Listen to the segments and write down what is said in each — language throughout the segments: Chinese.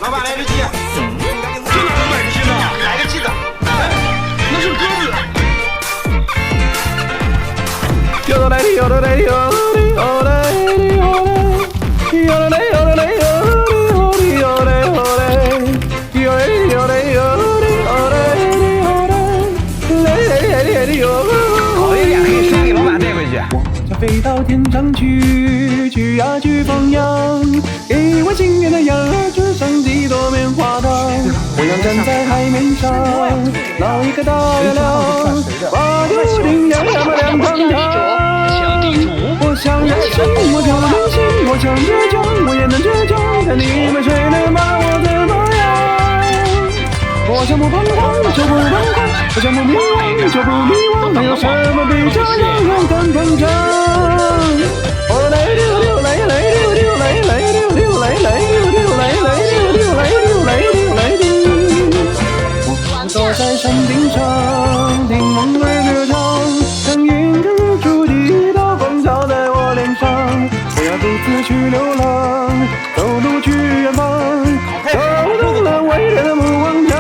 老板来只鸡。这哪能买鸡呢？来个鸡子。那是鸽子。有嘞有嘞有嘞有嘞有嘞有嘞有嘞好一点可以先给老板带回去。想飞到天上去，去呀去放羊，给我心爱的羊儿织上几朵棉花糖。我想站在海面上，捞一个大月亮，把头顶呀呀嘛亮堂堂。我想任性，我就任性；我想倔强，我也能倔强。看你们谁能把我怎么样？我想不彷徨，就不彷徨；我想不迷惘，就不迷惘。没有什么比这样让更膨胀。我来溜溜来来溜溜来来溜溜来来溜溜来来溜溜来溜来溜来溜。我坐在山顶上，听梦儿歌唱，像云跟日出一道光照在我脸上。我要独自去流浪，走路去远方，走动了未来的梦望墙。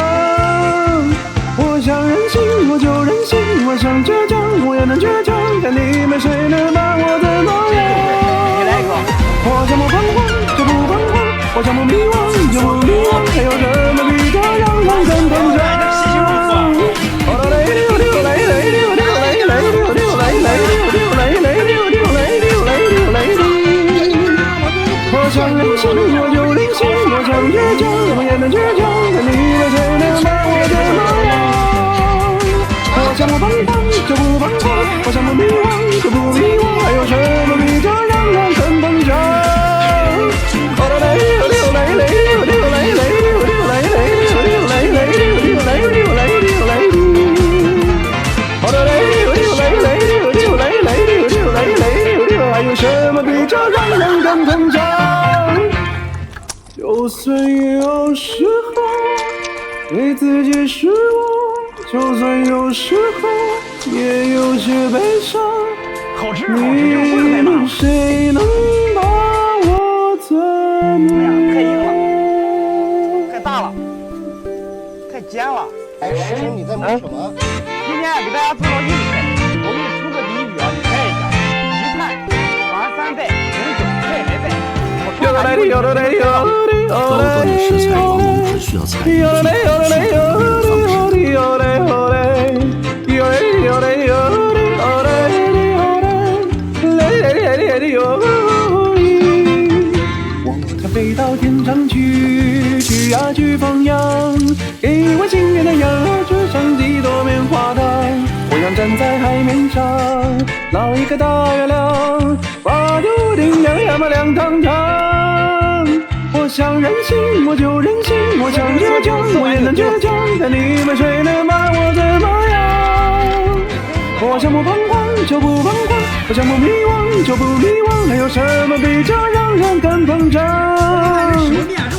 我想任性，我就任性；我想倔强，我也能倔强。看你们谁能把我怎么样？我想不彷徨，就不彷徨；我想不迷惘，就不迷惘。还有什么比这样让更膨胀？我来溜溜来来溜溜来来溜溜来来溜溜来来溜溜来溜来溜来溜。我想任性，我就任性；我想倔强，我也能倔强。看你们谁能把我怎么样？我想不彷徨，就不彷徨；我想不迷惘，就不迷惘。还有什么比这样让更膨胀？我来溜溜来来溜溜来来溜溜来来溜溜来来溜溜来溜来溜来溜。我来溜溜来来溜溜来来溜溜来来溜溜。还有什么比这让人更膨胀？就算有时候对自己失望，就算有时候也有些悲伤。好吃，好吃，这味儿在哪？谁能把我怎么样？太硬了，太大了，太尖了。哎，师兄你在忙什么？今天给大家做道硬菜，我给你出个谜语啊，你猜一下。一菜传三代，永久菜还在。我看看你会怎么猜到。高端的食材往往只需要参与制作，我想飞到天上去，去呀去放羊，给我心爱的羊儿织上几朵棉花糖。我想站在海面上，捞一个大月亮，把头顶呀呀嘛亮堂堂。我想任性，我就任性；我想倔强，我也能倔强。看你们谁能把我怎么样？我想不彷徨，就不彷徨；我想不迷惘，就不迷惘。还有什么比这样让更膨胀？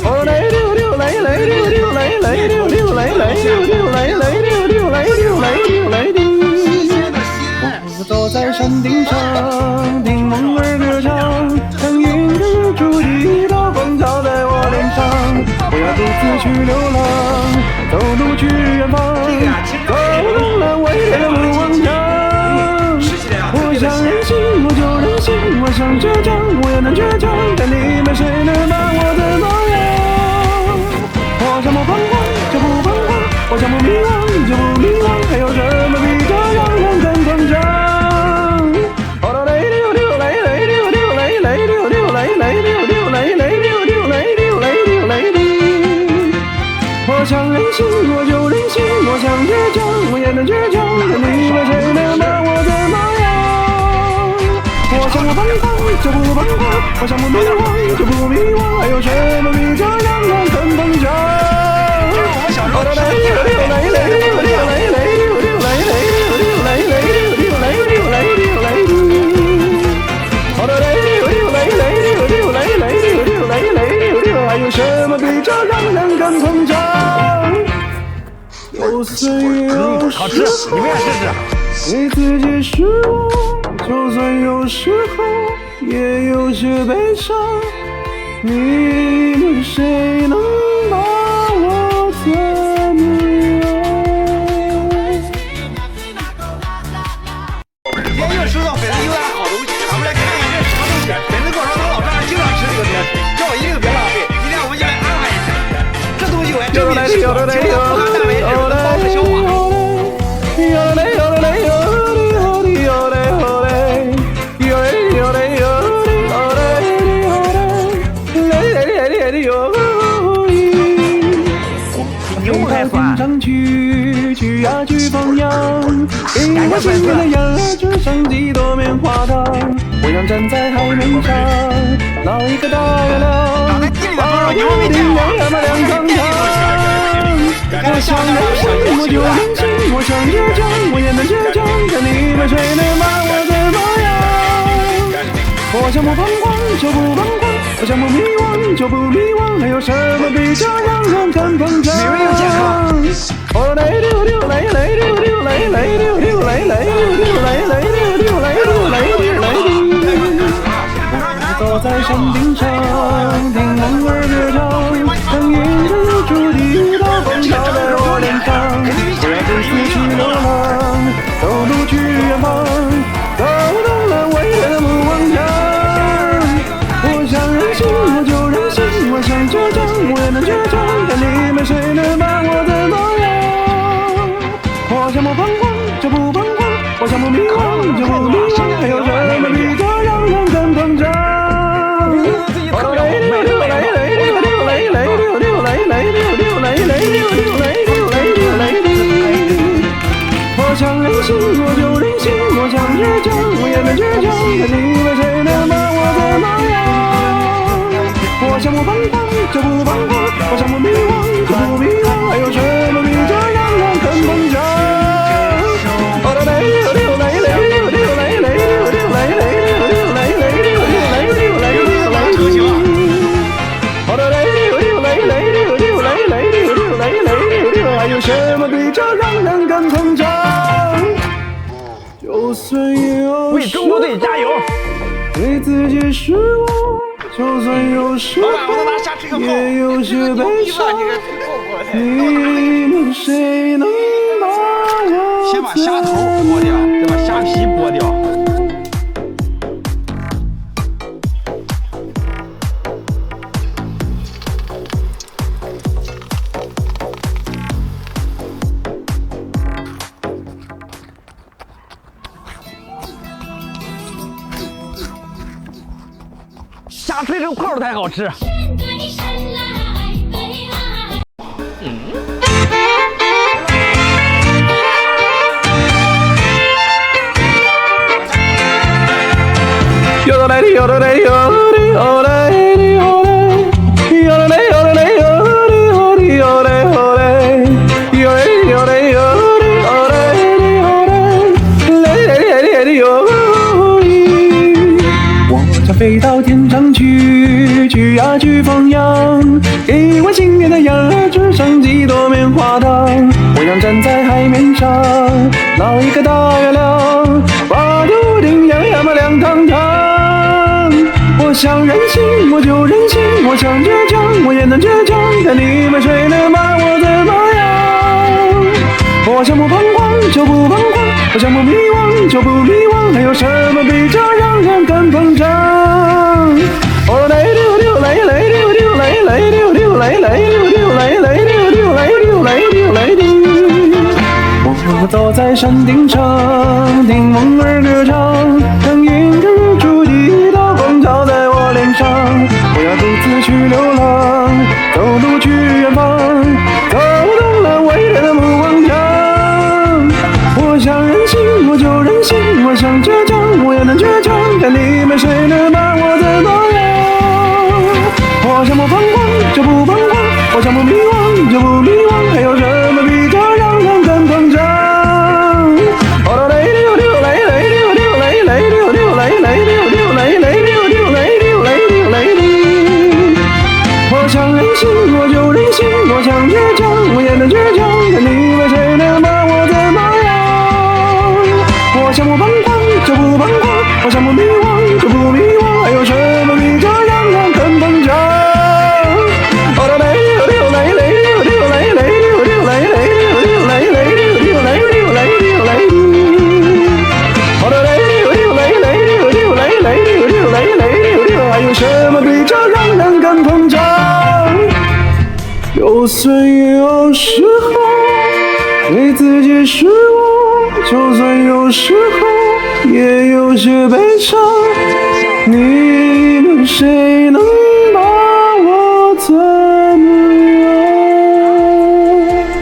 我来溜溜来来溜溜来来溜溜来来溜溜来来溜溜来溜来溜来溜。我坐在山顶上，听梦儿歌唱，像云跟日出一道光照在我脸上。我要独自去流浪，走路去远方，走动了未来的梦望墙。我想任性，我就任性；我想倔强，我也能倔强。看你们谁能把我怎么样？我想不彷徨，就不彷徨；我想不迷惘，就不迷惘。还有什么比这样让更膨胀？我来溜溜来来溜溜来来溜溜来来溜溜来来溜溜来溜来溜来溜。我想任性，我就任性；我想倔强，我也能倔强。看你们谁能把我怎么样？我想不彷徨，就不彷徨；我想不迷惘，就不迷惘。还有什么比这样让更膨胀？我来溜溜来来溜溜来来溜溜来来溜溜来来溜溜来溜来溜来溜。我来溜溜来来溜溜来来溜溜来来溜溜。还有什么比这让人更膨胀？就算有时候对自己失望，就算有时候也有些悲伤。你们谁能把去呀去放羊，给我新鲜的羊儿吃上几朵棉花糖。我想站在海面上，捞一个大月亮，把头顶亮呀嘛亮堂堂。我想任性，我就任性，我想倔强，我也能倔强，看你们谁能把我怎么样？我想不彷徨就不彷徨，我想不迷惘就不迷惘，还有什么比这让人更膨胀？哦来溜溜来来溜溜来来溜溜来来溜溜来来溜溜来溜来溜来溜。我走在山顶上，听风儿歌唱，当云日出地到风飘在我脸上。我要独自去流浪，走路去远方，走动了未来的目光墙。我想任性，我就任性，我想倔强，我也能倔强，看你们谁能把我怎么样？我想不彷徨就不彷徨，我想不迷惘就不迷惘，还有什么比这让人更膨胀？来溜溜来来溜溜来来溜溜来来溜溜来来溜溜来溜来溜来溜。我想任性，我就任性，我想倔强，我也能倔强，看你们谁能把我怎么样？我想不彷徨就不彷徨，我想不迷惘就不迷惘，还有什么比这让人更膨胀？来溜溜来来溜溜来来溜溜来来溜溜来来溜溜来溜来溜来溜。好的来溜溜来来溜溜来来溜溜来来溜溜，还有什么比这让人更膨胀？就算有为中国队加油！对自己失望，就算有失败，也有些悲伤。你们谁能把我先把虾头剥掉，再把虾皮剥掉。虾吹成泡才好吃。yo来yo来yo yo来yo来yo来yo来yo来yo来yo来yo来yo来yo来yo。我想飞到天上去，去呀去放羊，给我心爱的羊儿吃上几朵棉花糖。我想站在海面上，捞一个大月亮，把头顶亮呀嘛亮堂堂。我想任性，我就任性，我想倔强，我也能倔强，看你们谁能把我怎么样？我想不彷徨就不彷徨，我想不迷惘就不迷惘，还有什么比这让人更膨胀？哦来溜溜来来溜溜来来溜溜来来溜溜来来溜溜来溜来溜来溜。我走在山顶上，听风儿歌唱，当云日出地到风飘在我脸上。我要独自去流浪，走路去远方，走动了未来的目光墙。我想任性，我就任性，我想倔强，我也能倔强，看你们谁能把我怎么样？我想不彷徨就不彷徨，我想不迷惘就不迷惘，还有什么比这让人更膨胀？来溜溜来来溜溜来来溜溜来来溜溜来来溜溜来溜来溜来溜。我想任性，我就任性，我想倔强，我也能倔强，看你们谁能把我怎么样？我想不彷徨就不彷徨，我想不迷惘就不迷惘，还有什么比这让人更膨胀？来溜溜来来溜溜来来就算有时候对自己失望，就算有时候也有些悲伤，你们谁能把我怎么样？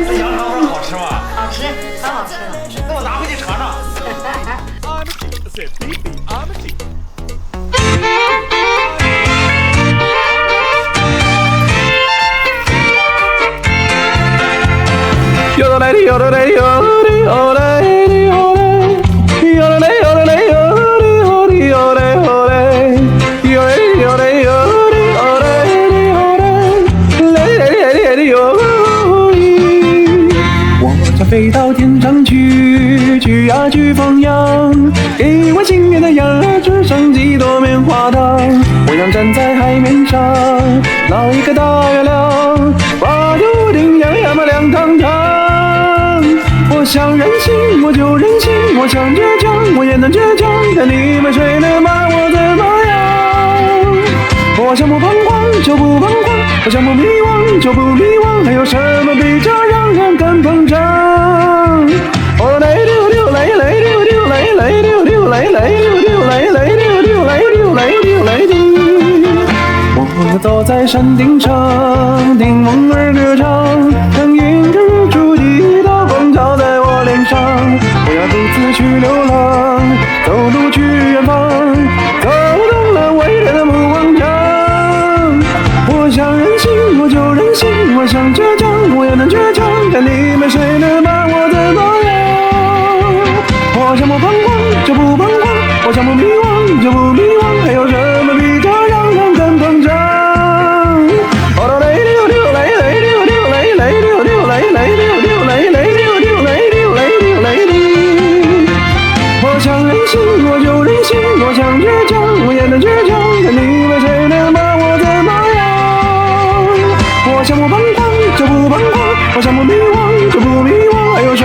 这羊肠粉好吃吗？好吃，超好吃的。那我拿回去尝尝。哟嘞哩哟嘞嘞哟哩哟嘞哩哟嘞，哟嘞哟嘞嘞哟哩哟哩哟嘞哟嘞，哟嘞哟嘞哟哩哟嘞哩哟嘞，嘞嘞嘞嘞哟哩。我将飞到天上去，去呀去放羊，给我心爱的羊儿织上几朵棉花糖。我想站在海面上，捞一个大月亮，把头顶洋洋的亮堂堂。我想任性，我就任性；我想倔强，我也能倔强。但你们谁能把我怎么样？我想不彷徨就不彷徨，我想不迷惘就不迷惘。还有什么比这让人更膨胀？哦嘞溜溜嘞嘞溜溜嘞嘞溜溜嘞嘞溜溜嘞嘞溜溜嘞溜嘞溜嘞溜。我走在山顶上，听梦儿歌唱，等迎着日出一道光照在我脸上。我要独自去流浪，走路去远方，走动了未来的木广场。我想任性，我就任性；我想倔强，我也能倔强。但你们谁能把我怎么样？我想不彷徨就不彷徨，我想不迷惘就不迷惘。还有什么比这让人更膨胀？我想任性，我就任性；我想倔强，我也能倔强。但你们谁能把我怎么样？我想不彷徨就不彷徨，我想不迷惘就不迷惘。还有什